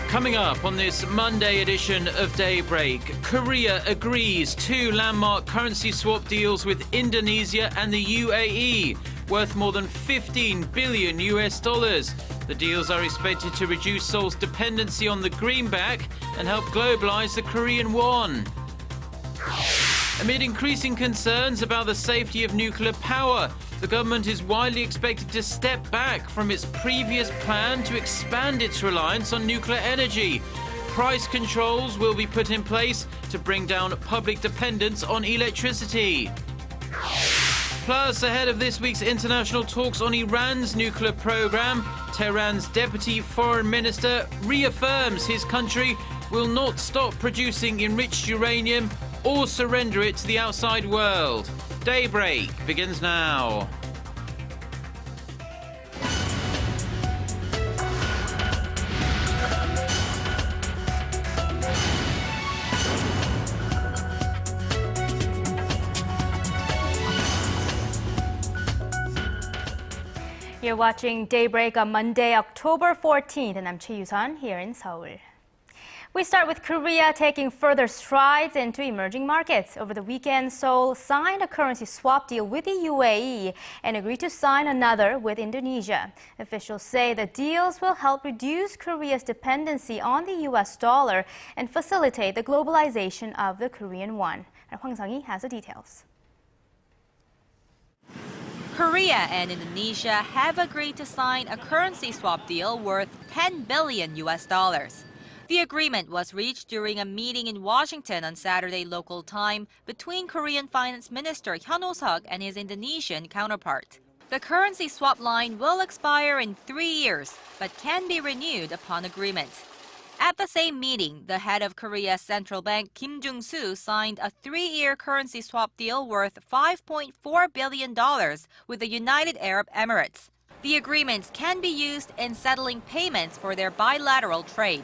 Coming up on this Monday edition of Daybreak, Korea agrees 2 landmark currency swap deals with Indonesia and the UAE, worth more than $15 billion. The deals are expected to reduce Seoul's dependency on the greenback and help globalize the Korean won. Amid increasing concerns about the safety of nuclear power, the government is widely expected to step back from its previous plan to expand its reliance on nuclear energy. Price controls will be put in place to bring down public dependence on electricity. Plus, ahead of this week's international talks on Iran's nuclear program, Tehran's deputy foreign minister reaffirms his country will not stop producing enriched uranium or surrender it to the outside world. Daybreak begins now. You're watching Daybreak on Monday, October 14th, and I'm Choi Yusan here in Seoul. We start with Korea taking further strides into emerging markets. Over the weekend, Seoul signed a currency swap deal with the UAE and agreed to sign another with Indonesia. Officials say the deals will help reduce Korea's dependency on the US dollar and facilitate the globalization of the Korean won. Hwang Sang-hee has the details. Korea and Indonesia have agreed to sign a currency swap deal worth $10 billion. The agreement was reached during a meeting in Washington on Saturday local time between Korean Finance Minister Hyun Oh-seok and his Indonesian counterpart. The currency swap line will expire in 3 years, but can be renewed upon agreement. At the same meeting, the head of Korea's central bank, Kim Jung-soo, signed a 3-year currency swap deal worth $5.4 billion with the United Arab Emirates. The agreements can be used in settling payments for their bilateral trade.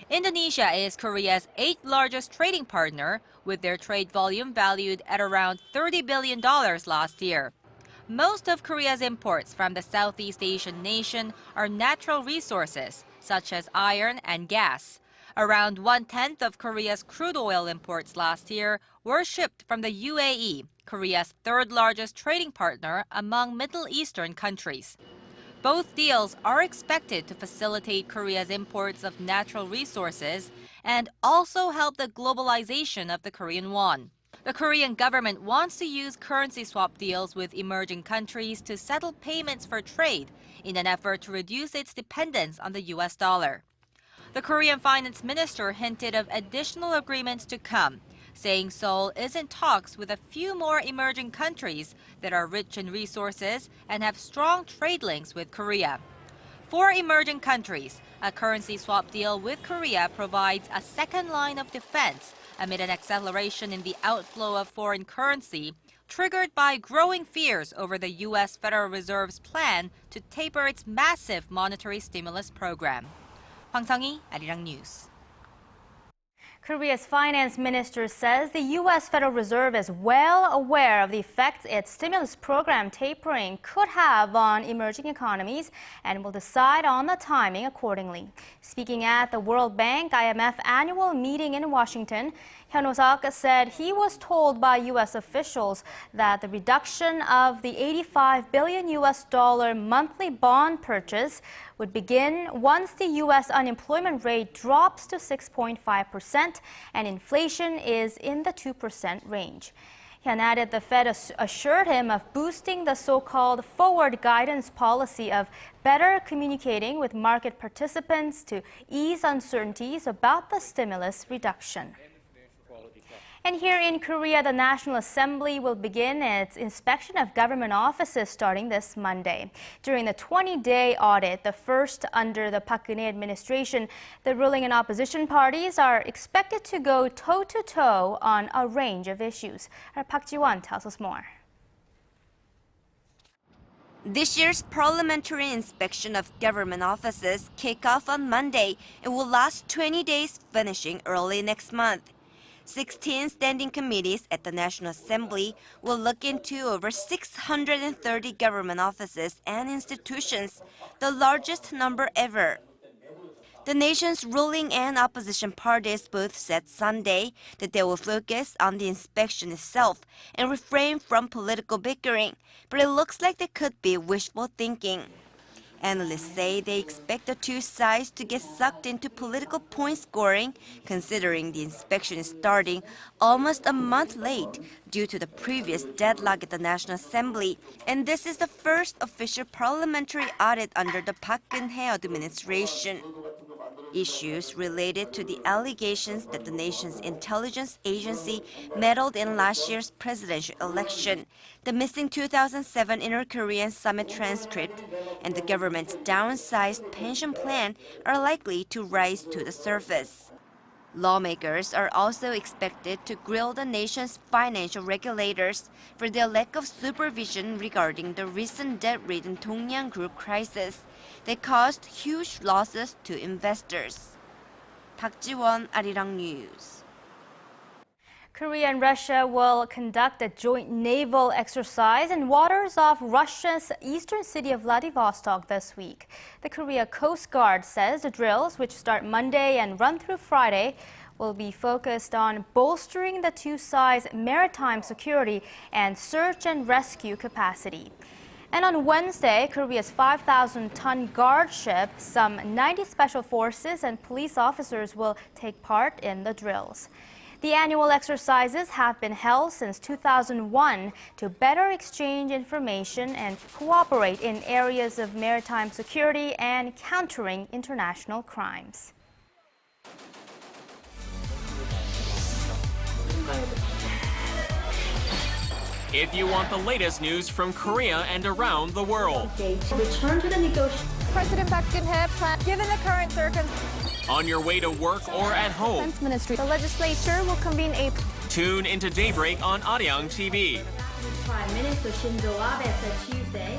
Indonesia is Korea's 8th largest trading partner, with their trade volume valued at around $30 billion last year. Most of Korea's imports from the Southeast Asian nation are natural resources, such as iron and gas. Around 1/10 of Korea's crude oil imports last year were shipped from the UAE, Korea's 3rd largest trading partner among Middle Eastern countries. Both deals are expected to facilitate Korea's imports of natural resources and also help the globalization of the Korean won. The Korean government wants to use currency swap deals with emerging countries to settle payments for trade in an effort to reduce its dependence on the US dollar. The Korean finance minister hinted of additional agreements to come, saying Seoul is in talks with a few more emerging countries that are rich in resources and have strong trade links with Korea. For emerging countries, a currency swap deal with Korea provides a second line of defense amid an acceleration in the outflow of foreign currency, triggered by growing fears over the U.S. Federal Reserve's plan to taper its massive monetary stimulus program. Hwang Sang-hee, Arirang News. Korea's finance minister says the U.S. Federal Reserve is well aware of the effects its stimulus program tapering could have on emerging economies and will decide on the timing accordingly. Speaking at the World Bank IMF annual meeting in Washington, Hyun Oh-seok said he was told by U.S. officials that the reduction of the $85 billion monthly bond purchase would begin once the U.S. unemployment rate drops to 6.5% and inflation is in the 2% range. Hyun added the Fed assured him of boosting the so-called forward guidance policy of better communicating with market participants to ease uncertainties about the stimulus reduction. And here in Korea, the National Assembly will begin its inspection of government offices starting this Monday. During the 20-day audit, the first under the Park Geun-hye administration, the ruling and opposition parties are expected to go toe-to-toe on a range of issues. Our Park Ji-won tells us more. This year's parliamentary inspection of government offices kick off on Monday and will last 20 days, finishing early next month. 16 standing committees at the National Assembly will look into over 630 government offices and institutions, the largest number ever. The nation's ruling and opposition parties both said Sunday that they will focus on the inspection itself and refrain from political bickering, but it looks like they could be wishful thinking. Analysts say they expect the two sides to get sucked into political point scoring, considering the inspection is starting almost a month late due to the previous deadlock at the National Assembly. And this is the first official parliamentary audit under the Park Geun-hye administration. Issues related to the allegations that the nation's intelligence agency meddled in last year's presidential election, the missing 2007 Inter-Korean summit transcript, and the government's downsized pension plan are likely to rise to the surface. Lawmakers are also expected to grill the nation's financial regulators for their lack of supervision regarding the recent debt-ridden Dongyang Group crisis that caused huge losses to investors. Park Ji-won, Arirang News. Korea and Russia will conduct a joint naval exercise in waters off Russia's eastern city of Vladivostok this week. The Korea Coast Guard says the drills, which start Monday and run through Friday, will be focused on bolstering the two sides' maritime security and search and rescue capacity. And on Wednesday, Korea's 5,000-ton guard ship, some 90 special forces and police officers will take part in the drills. The annual exercises have been held since 2001 to better exchange information and cooperate in areas of maritime security and countering international crimes. If you want the latest news from Korea and around the world. Return to the negotiations. President Park Geun-hye plans, given the current circumstances. On your way to work or at home. Defense Ministry. The legislature will convene a. Tune into Daybreak on Arirang TV. Prime Minister Shinzo Abe said Tuesday.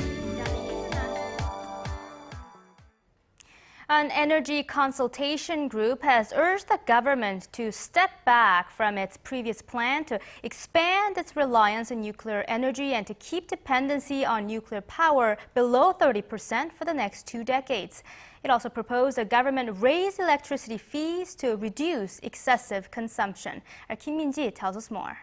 An energy consultation group has urged the government to step back from its previous plan to expand its reliance on nuclear energy and to keep dependency on nuclear power below 30% for the next 2 decades. It also proposed the government raise electricity fees to reduce excessive consumption. Our Kim Min-ji tells us more.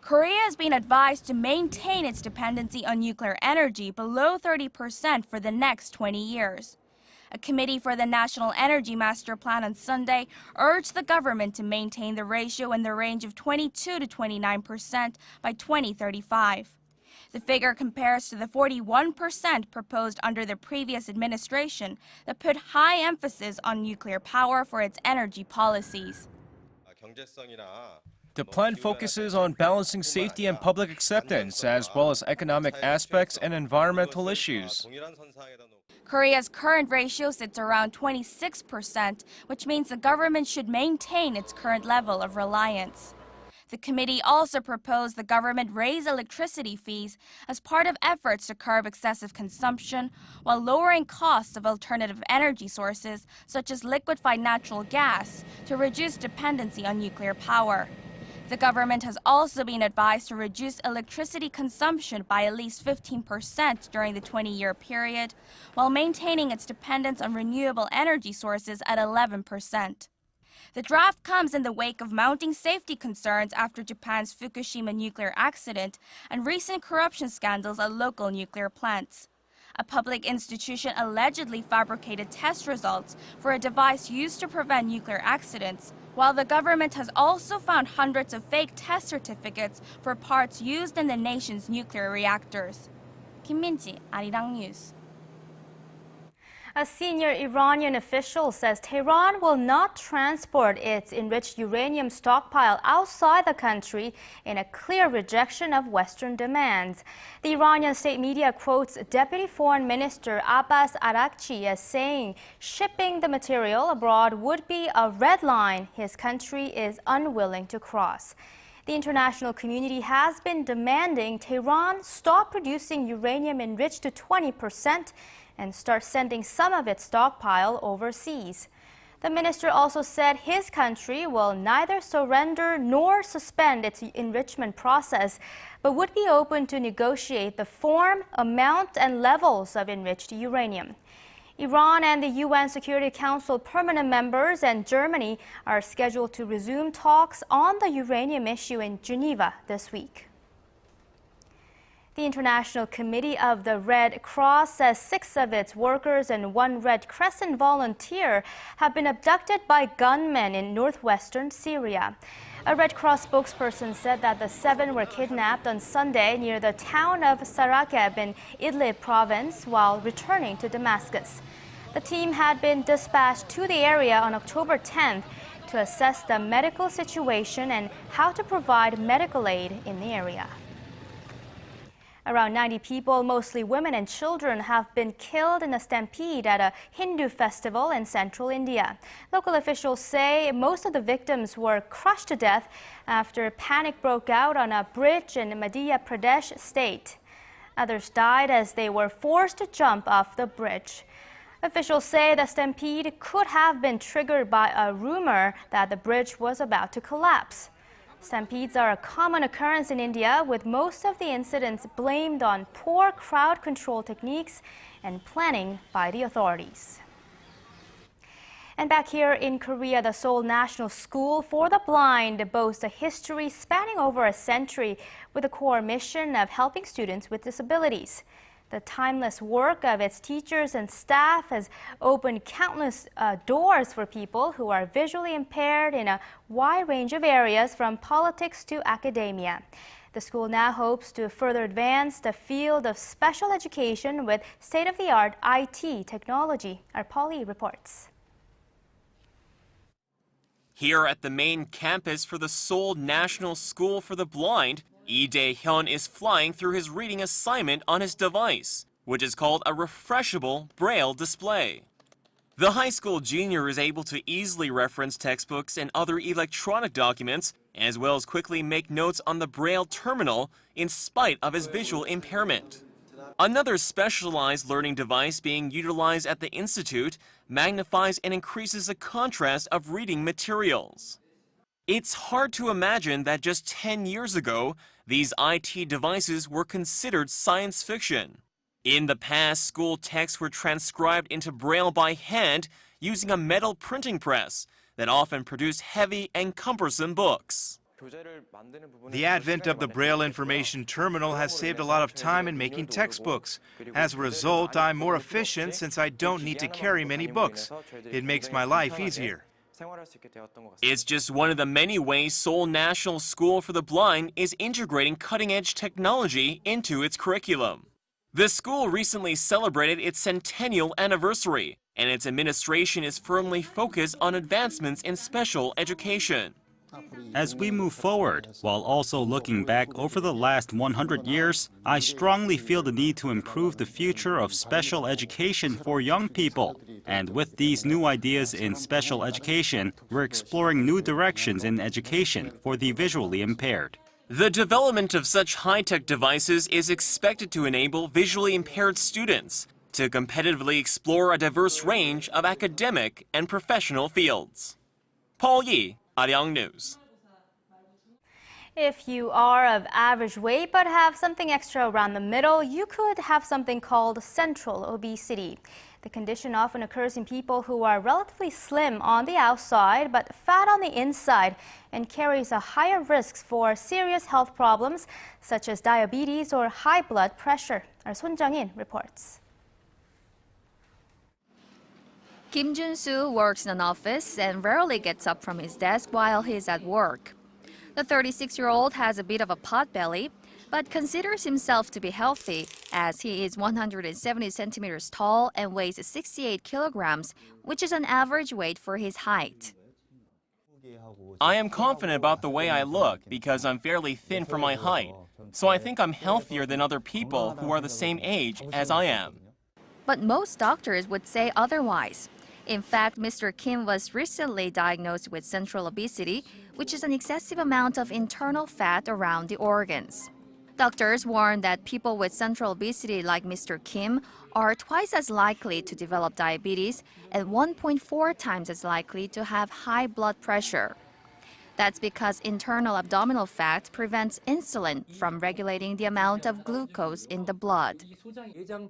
Korea has been advised to maintain its dependency on nuclear energy below 30% for the next 20 years. A committee for the National Energy Master Plan on Sunday urged the government to maintain the ratio in the range of 22 to 29% by 2035. The figure compares to the 41% proposed under the previous administration that put high emphasis on nuclear power for its energy policies. The plan focuses on balancing safety and public acceptance, as well as economic aspects and environmental issues. Korea's current ratio sits around 26%, which means the government should maintain its current level of reliance. The committee also proposed the government raise electricity fees as part of efforts to curb excessive consumption, while lowering costs of alternative energy sources, such as liquefied natural gas, to reduce dependency on nuclear power. The government has also been advised to reduce electricity consumption by at least 15% during the 20-year period, while maintaining its dependence on renewable energy sources at 11%. The draft comes in the wake of mounting safety concerns after Japan's Fukushima nuclear accident and recent corruption scandals at local nuclear plants. A public institution allegedly fabricated test results for a device used to prevent nuclear accidents, while the government has also found hundreds of fake test certificates for parts used in the nation's nuclear reactors. Kim Min-ji, Arirang News. A senior Iranian official says Tehran will not transport its enriched uranium stockpile outside the country in a clear rejection of Western demands. The Iranian state media quotes Deputy Foreign Minister Abbas Araghchi as saying shipping the material abroad would be a red line his country is unwilling to cross. The international community has been demanding Tehran stop producing uranium enriched to 20% and start sending some of its stockpile overseas. The minister also said his country will neither surrender nor suspend its enrichment process, but would be open to negotiate the form, amount, and levels of enriched uranium. Iran and the UN Security Council permanent members and Germany are scheduled to resume talks on the uranium issue in Geneva this week. The International Committee of the Red Cross says 6 of its workers and 1 Red Crescent volunteer have been abducted by gunmen in northwestern Syria. A Red Cross spokesperson said that the 7 were kidnapped on Sunday near the town of Sarakeb in Idlib province while returning to Damascus. The team had been dispatched to the area on October 10th to assess the medical situation and how to provide medical aid in the area. Around 90 people, mostly women and children, have been killed in a stampede at a Hindu festival in central India. Local officials say most of the victims were crushed to death after panic broke out on a bridge in Madhya Pradesh state. Others died as they were forced to jump off the bridge. Officials say the stampede could have been triggered by a rumor that the bridge was about to collapse. Stampedes are a common occurrence in India, with most of the incidents blamed on poor crowd control techniques and planning by the authorities. And back here in Korea, the Seoul National School for the Blind boasts a history spanning over a century with a core mission of helping students with disabilities. The timeless work of its teachers and staff has opened countless doors for people who are visually impaired in a wide range of areas, from politics to academia. The school now hopes to further advance the field of special education with state-of-the-art IT technology. Our Polly reports. Here at the main campus for the Seoul National School for the Blind, Lee Dae-hyun is flying through his reading assignment on his device, which is called a refreshable braille display. The high school junior is able to easily reference textbooks and other electronic documents, as well as quickly make notes on the braille terminal in spite of his visual impairment. Another specialized learning device being utilized at the institute magnifies and increases the contrast of reading materials. It's hard to imagine that just 10 years ago, these IT devices were considered science fiction. In the past, school texts were transcribed into braille by hand using a metal printing press that often produced heavy and cumbersome books. The advent of the Braille Information Terminal has saved a lot of time in making textbooks. As a result, I'm more efficient since I don't need to carry many books. It makes my life easier. It's just one of the many ways Seoul National School for the Blind is integrating cutting-edge technology into its curriculum. The school recently celebrated its centennial anniversary, and its administration is firmly focused on advancements in special education. As we move forward, while also looking back over the last 100 years, I strongly feel the need to improve the future of special education for young people. And with these new ideas in special education, we're exploring new directions in education for the visually impaired. The development of such high-tech devices is expected to enable visually impaired students to competitively explore a diverse range of academic and professional fields. Paul Yi, Arirang News. If you are of average weight but have something extra around the middle, you could have something called central obesity. The condition often occurs in people who are relatively slim on the outside but fat on the inside, and carries a higher risk for serious health problems such as diabetes or high blood pressure. Our Son Jung-in reports. Kim Jun-soo works in an office and rarely gets up from his desk while he's at work. The 36-year-old has a bit of a pot belly, but considers himself to be healthy, as he is 170 centimeters tall and weighs 68 kilograms, which is an average weight for his height. I am confident about the way I look because I'm fairly thin for my height, so I think I'm healthier than other people who are the same age as I am. But most doctors would say otherwise. In fact, Mr. Kim was recently diagnosed with central obesity, which is an excessive amount of internal fat around the organs. Doctors warn that people with central obesity like Mr. Kim are twice as likely to develop diabetes and 1.4 times as likely to have high blood pressure. That's because internal abdominal fat prevents insulin from regulating the amount of glucose in the blood.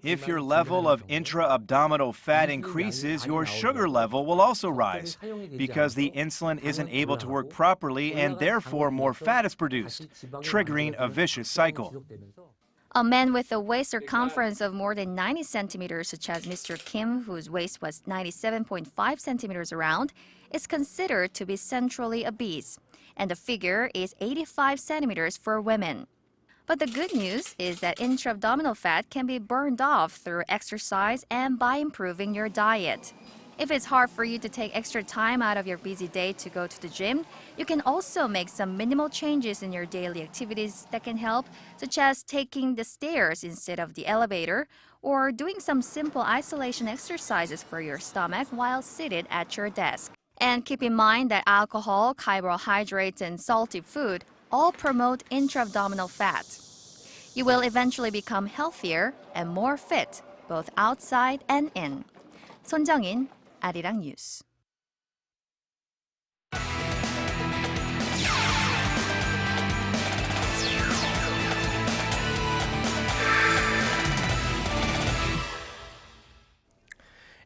If your level of intra-abdominal fat increases, your sugar level will also rise because the insulin isn't able to work properly and therefore more fat is produced, triggering a vicious cycle. A man with a waist circumference of more than 90 centimeters, such as Mr. Kim, whose waist was 97.5 centimeters around, is considered to be centrally obese, and the figure is 85 centimeters for women. But the good news is that intra-abdominal fat can be burned off through exercise and by improving your diet. If it's hard for you to take extra time out of your busy day to go to the gym, you can also make some minimal changes in your daily activities that can help, such as taking the stairs instead of the elevator, or doing some simple isolation exercises for your stomach while seated at your desk. And keep in mind that alcohol, carbohydrates, and salty food all promote intra-abdominal fat. You will eventually become healthier and more fit, both outside and in. 손정인, Arirang News.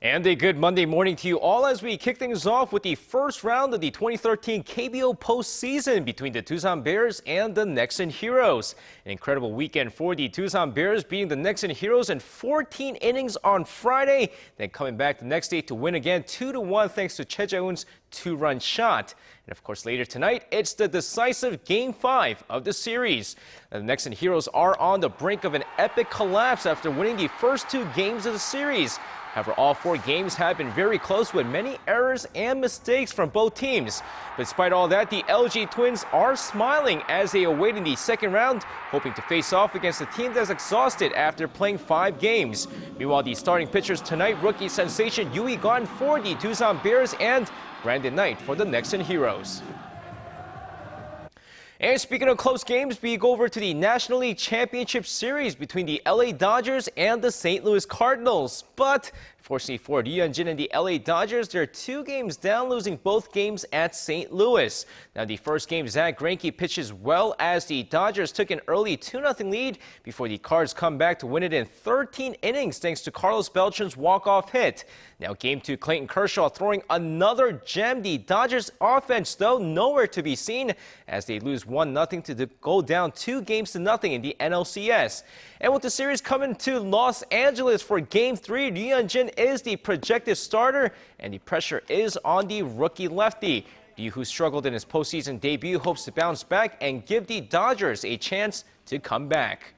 And a good Monday morning to you all as we kick things off with the first round of the 2013 KBO postseason between the Tucson Bears and the Nexen Heroes. An incredible weekend for the Tucson Bears, beating the Nexen Heroes in 14 innings on Friday, then coming back the next day to win again 2-1 thanks to Choi Jae-hoon's two-run shot. And of course, later tonight, it's the decisive Game 5 of the series. The Nexen Heroes are on the brink of an epic collapse after winning the first two games of the series. However, all four games have been very close with many errors and mistakes from both teams. But despite all that, the LG Twins are smiling as they await in the second round, hoping to face off against a team that's exhausted after playing 5 games. Meanwhile, the starting pitchers tonight, rookie sensation Yui Gon for the Tucson Bears and Brandon Knight for the Nexen Heroes. And speaking of close games, we go over to the National League Championship Series between the LA Dodgers and the St. Louis Cardinals. But fortunately for Lee Hyun-jin and the LA Dodgers, they're 2 games down, losing both games at St. Louis. Now, the first game, Zach Greinke pitches well as the Dodgers took an early 2-0 lead before the Cards come back to win it in 13 innings thanks to Carlos Beltran's walk-off hit. Now, game 2, Clayton Kershaw throwing another gem. The Dodgers offense, though, nowhere to be seen as they lose 1-0 to go down 2-0 in the NLCS. And with the series coming to Los Angeles for Game 3, Lee Hyun-jin is the projected starter, and the pressure is on the rookie lefty. Lee, who struggled in his postseason debut, hopes to bounce back and give the Dodgers a chance to come back.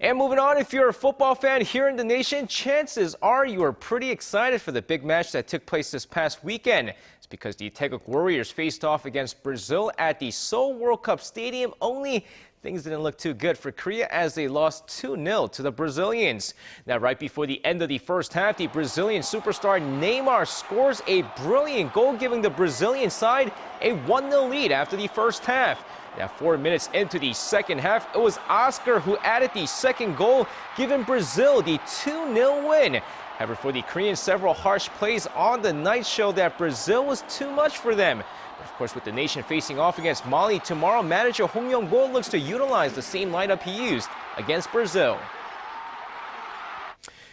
And moving on, if you're a football fan here in the nation, chances are you are pretty excited for the big match that took place this past weekend. It's because the Taeguk Warriors faced off against Brazil at the Seoul World Cup Stadium, only things didn't look too good for Korea as they lost 2-0 to the Brazilians. Now, right before the end of the first half, the Brazilian superstar Neymar scores a brilliant goal, giving the Brazilian side a 1-0 lead after the first half. Now, 4 minutes into the second half, it was Oscar who added the second goal, giving Brazil the 2-0 win. However, for the Koreans, several harsh plays on the night showed that Brazil was too much for them. But of course, with the nation facing off against Mali tomorrow, manager Hong Yong-go looks to utilize the same lineup he used against Brazil.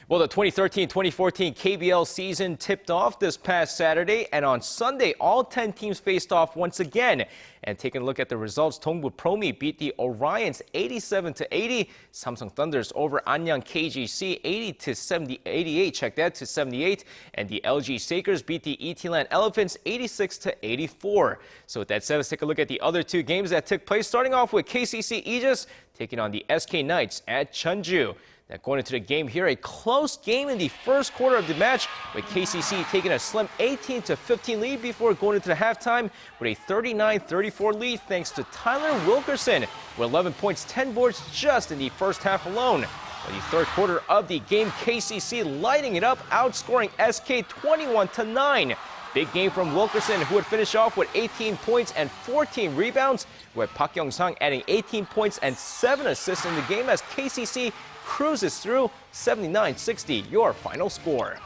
Well, the 2013-2014 KBL season tipped off this past Saturday, and on Sunday, all 10 teams faced off once again. And taking a look at the results, Dongbu Promi beat the Orions 87-80. Samsung Thunders over Anyang KGC 80-88. Check that, to 78. And the LG Sakers beat the ET-Land Elephants 86-84. So with that said, let's take a look at the other 2 games that took place. Starting off with KCC Aegis taking on the SK Knights at Cheonju. Now, going into the game here, a close game in the first quarter of the match, with KCC taking a slim 18-15 lead before going into the halftime with a 39-34 lead thanks to Tyler Wilkerson with 11 points, 10 boards just in the first half alone. In the third quarter of the game, KCC lighting it up, outscoring SK 21-9. Big game from Wilkerson, who would finish off with 18 points and 14 rebounds, with Park Young-sang adding 18 points and 7 assists in the game as KCC cruises through 79-60, your final score.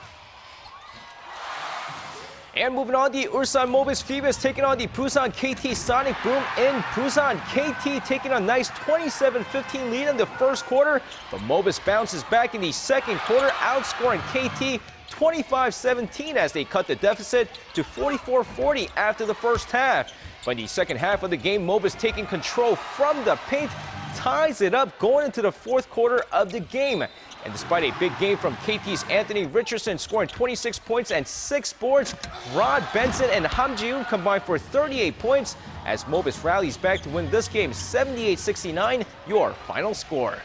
And moving on, the Ulsan Mobis Phoebus taking on the Busan KT Sonic Boom in Busan. KT taking a nice 27-15 lead in the first quarter, but Mobis bounces back in the second quarter, outscoring KT 25-17 as they cut the deficit to 44-40 after the first half. But in the second half of the game, Mobis taking control from the paint, ties it up going into the fourth quarter of the game. And despite a big game from KT's Anthony Richardson scoring 26 points and 6 boards, Rod Benson and Ham Ji-hoon combined for 38 points as Mobis rallies back to win this game 78-69, your final score.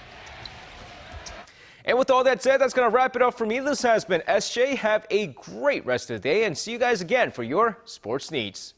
And with all that said, that's going to wrap it up for me. This has been SJ. Have a great rest of the day and see you guys again for your sports needs.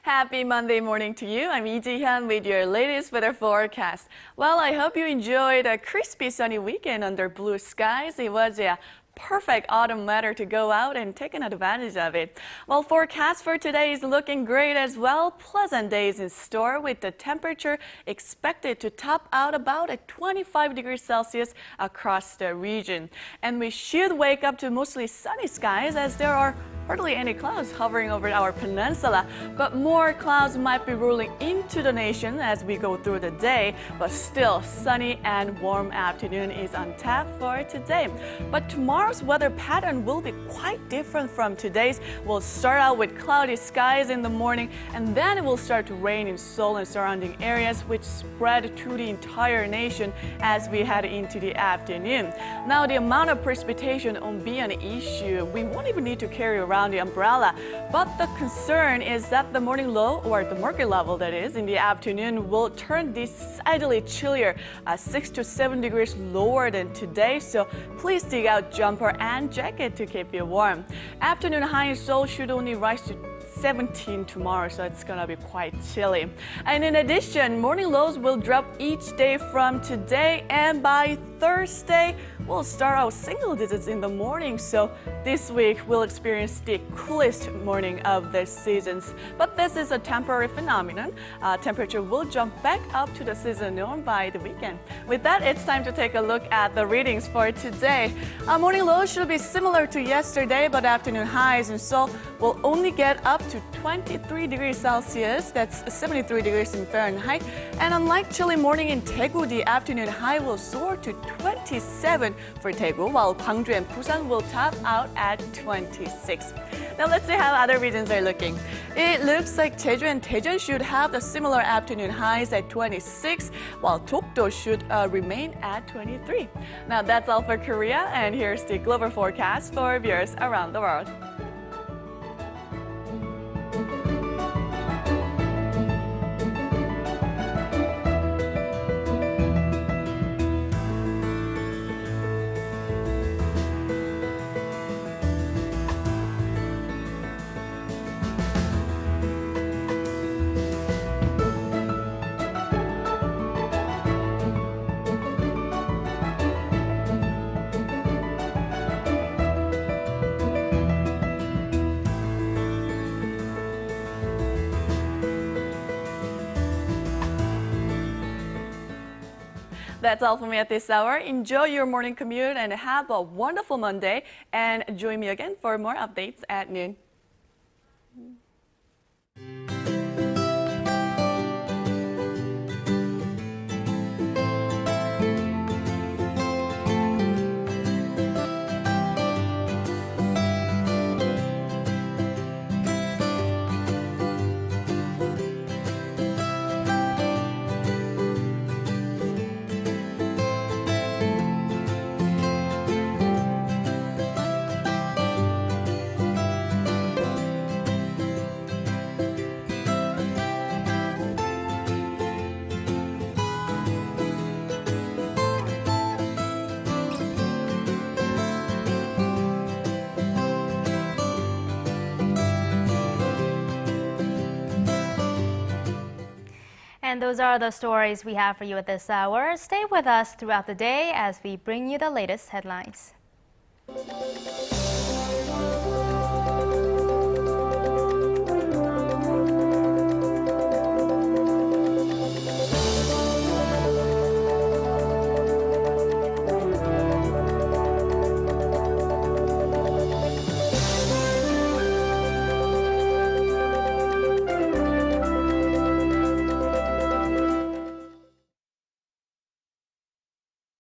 Happy Monday morning to you. I'm Lee Ji-hyun with your latest weather forecast. Well, I hope you enjoyed a crispy sunny weekend under blue skies. It was a perfect autumn weather to go out and take an advantage of it. Well, forecast for today is looking great as well. Pleasant days in store with the temperature expected to top out about at 25 degrees Celsius across the region. And we should wake up to mostly sunny skies as there are hardly any clouds hovering over our peninsula, but more clouds might be rolling into the nation as we go through the day, but still sunny and warm afternoon is on tap for today. But tomorrow's weather pattern will be quite different from today's. We'll start out with cloudy skies in the morning, and then it will start to rain in Seoul and surrounding areas, which spread to the entire nation as we head into the afternoon. Now, the amount of precipitation won't be an issue. We won't even need to carry around the umbrella, but the concern is that the morning low, or the mercury level that is, in the afternoon will turn decidedly chillier, 6 to 7 degrees lower than today, so please dig out jumper and jacket to keep you warm. Afternoon high in Seoul should only rise to 17 tomorrow, so it's gonna be quite chilly. And in addition, morning lows will drop each day from today, and by Thursday, we'll start out single digits in the morning, so this week we'll experience the coolest morning of the seasons. But this is a temporary phenomenon. Temperature will jump back up to the season norm by the weekend. With that, it's time to take a look at the readings for today. Morning lows should be similar to yesterday, but afternoon highs in Seoul will only get up to 23 degrees Celsius, that's 73 degrees in Fahrenheit. And unlike chilly morning in Daegu, the afternoon high will soar to 27 for Daegu, while Gwangju and Busan will top out at 26. Now let's see how other regions are looking. It looks like Jeju and Daejeon should have the similar afternoon highs at 26, while Dokdo should remain at 23. Now that's all for Korea, and here's the global forecast for viewers around the world. That's all for me at this hour. Enjoy your morning commute and have a wonderful Monday. And join me again for more updates at noon. And those are the stories we have for you at this hour. Stay with us throughout the day as we bring you the latest headlines.